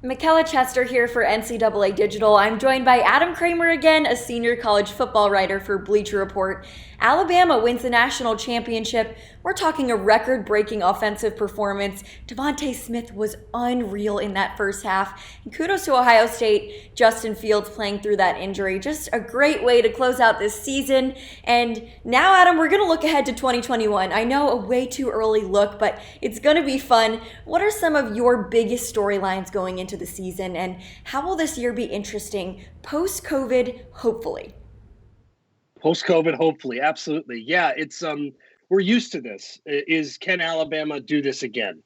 Michella Chester here for NCAA Digital. I'm joined by Adam Kramer again, a senior college football writer for Bleacher Report. Alabama wins the national championship. We're talking a record-breaking offensive performance. Devontae Smith was unreal in that first half. And kudos to Ohio State, Justin Fields playing through that injury. Just a great way to close out this season. And now, Adam, we're going to look ahead to 2021. I know a way too early look, but it's going to be fun. What are some of your biggest storylines going into the season, and how will this year be interesting post-COVID, hopefully? Post-COVID, hopefully, absolutely. Yeah, it's we're used to this. Can Alabama do this again?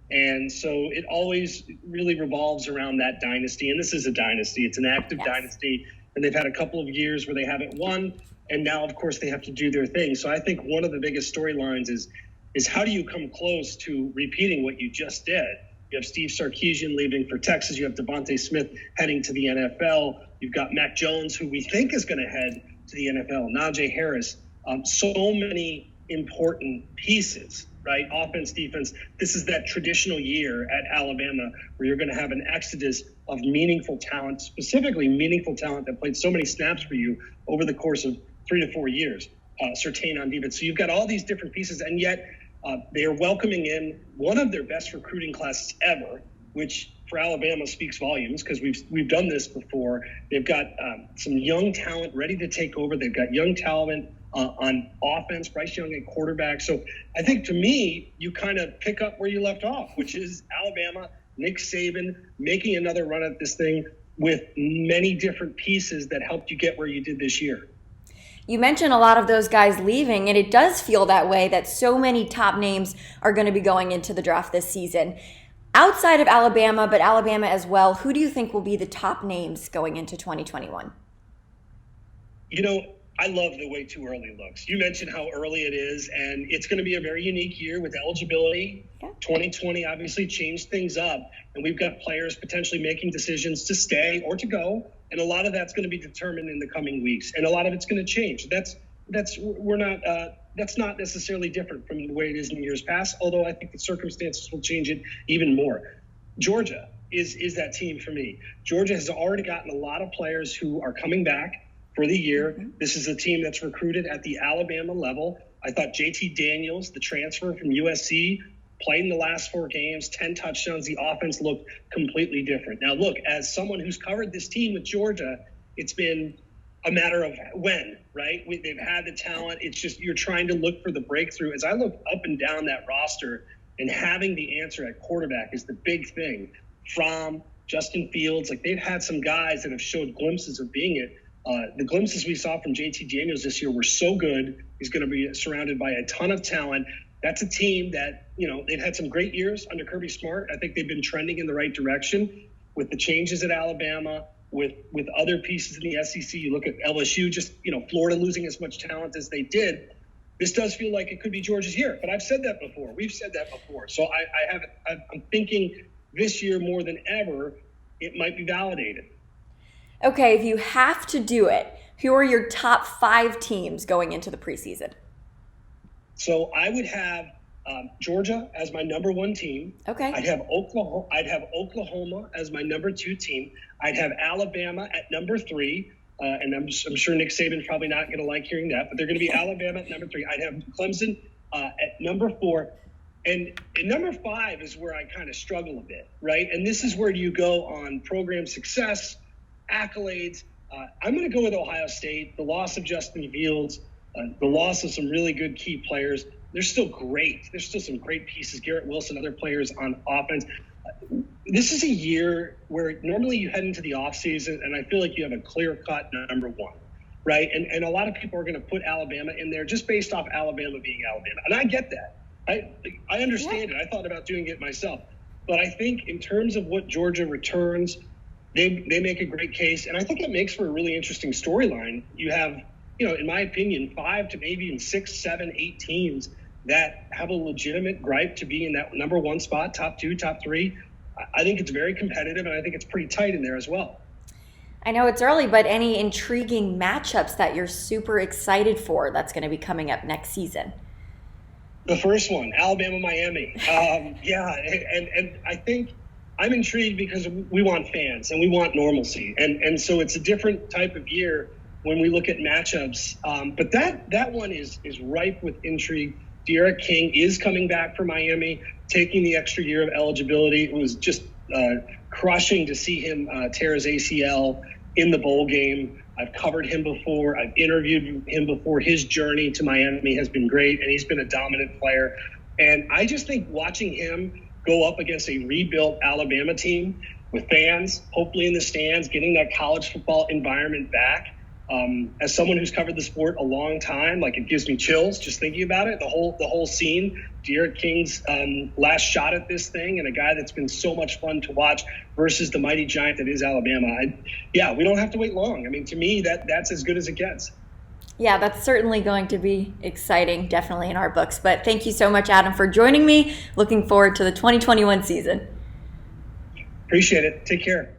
And so it always really revolves around that dynasty, and this is a dynasty. It's an active dynasty, and they've had a couple of years where they haven't won, and now, of course, they have to do their thing. So I think one of the biggest storylines is how do you come close to repeating what you just did? You have Steve Sarkisian leaving for Texas. You have Devontae Smith heading to the NFL. You've got Mac Jones, who we think is going to head to the NFL. Najee Harris. So many important pieces, right? Offense, defense. This is that traditional year at Alabama where you're going to have an exodus of meaningful talent, specifically meaningful talent that played so many snaps for you over the course of 3 to 4 years. Surtain on defense. So you've got all these different pieces, and yet they are welcoming in one of their best recruiting classes ever, which for Alabama speaks volumes because we've done this before. They've got some young talent ready to take over. They've got young talent on offense, Bryce Young at quarterback. So I think, to me, you kind of pick up where you left off, which is Alabama, Nick Saban making another run at this thing with many different pieces that helped you get where you did this year. You mentioned a lot of those guys leaving, and it does feel that way, that so many top names are going to be going into the draft this season. Outside of Alabama, but Alabama as well, who do you think will be the top names going into 2021? You know, I love the way too early looks. You mentioned how early it is, and it's going to be a very unique year with eligibility. Yeah. 2020 obviously changed things up, and we've got players potentially making decisions to stay or to go, and a lot of that's going to be determined in the coming weeks, and a lot of it's going to change. That's not necessarily different from the way it is in years past, although I think the circumstances will change it even more. Georgia is that team for me. Georgia has already gotten a lot of players who are coming back for the year. Mm-hmm. This is a team that's recruited at the Alabama level. I thought JT Daniels, the transfer from USC, played in the last 4 games, 10 touchdowns. The offense looked completely different. Now, look, as someone who's covered this team with Georgia, it's been a matter of when, right? They've had the talent. It's just you're trying to look for the breakthrough. As I look up and down that roster, and having the answer at quarterback is the big thing. From Justin Fields, like they've had some guys that have showed glimpses of being it. The glimpses we saw from JT Daniels this year were so good. He's going to be surrounded by a ton of talent. That's a team that, they've had some great years under Kirby Smart. I think they've been trending in the right direction with the changes at Alabama, with other pieces in the SEC. You look at LSU, just, Florida losing as much talent as they did. This does feel like it could be Georgia's year, but I've said that before. We've said that before. So I'm thinking this year more than ever, it might be validated. Okay, if you have to do it, who are your top 5 teams going into the preseason? So I would have Georgia as my number 1 team. Okay. I'd have Oklahoma as my number 2 team. I'd have Alabama at number 3. And I'm sure Nick Saban's probably not going to like hearing that, but they're going to be Alabama at number 3. I'd have Clemson at number 4. And number 5 is where I kind of struggle a bit, right? And this is where you go on program success, accolades. I'm going to go with Ohio State. The loss of Justin Fields, the loss of some really good key players. They're still great. There's still some great pieces. Garrett Wilson, other players on offense. This is a year where normally you head into the offseason, and I feel like you have a clear-cut number 1, right? And a lot of people are going to put Alabama in there just based off Alabama being Alabama. And I get that. I understand it. I thought about doing it myself. But I think in terms of what Georgia returns, they make a great case. And I think it makes for a really interesting storyline. You have, in my opinion, 5 to maybe even 6, 7, 8 teams that have a legitimate gripe to be in that number 1 spot, top 2, top 3. I think it's very competitive, and I think it's pretty tight in there as well. I know it's early, but any intriguing matchups that you're super excited for that's going to be coming up next season? The first one, Alabama-Miami. And I think I'm intrigued because we want fans and we want normalcy. And so it's a different type of year when we look at matchups. But that one is ripe with intrigue. De'Ara King is coming back for Miami, taking the extra year of eligibility. It was just crushing to see him tear his ACL in the bowl game. I've covered him before. I've interviewed him before. His journey to Miami has been great, and he's been a dominant player. And I just think watching him go up against a rebuilt Alabama team with fans, hopefully in the stands, getting that college football environment back. As someone who's covered the sport a long time, like it gives me chills just thinking about it. The whole scene, De'Ara King's last shot at this thing, and a guy that's been so much fun to watch versus the mighty giant that is Alabama. We don't have to wait long. I mean, to me, that's as good as it gets. Yeah, that's certainly going to be exciting, definitely in our books. But thank you so much, Adam, for joining me. Looking forward to the 2021 season. Appreciate it. Take care.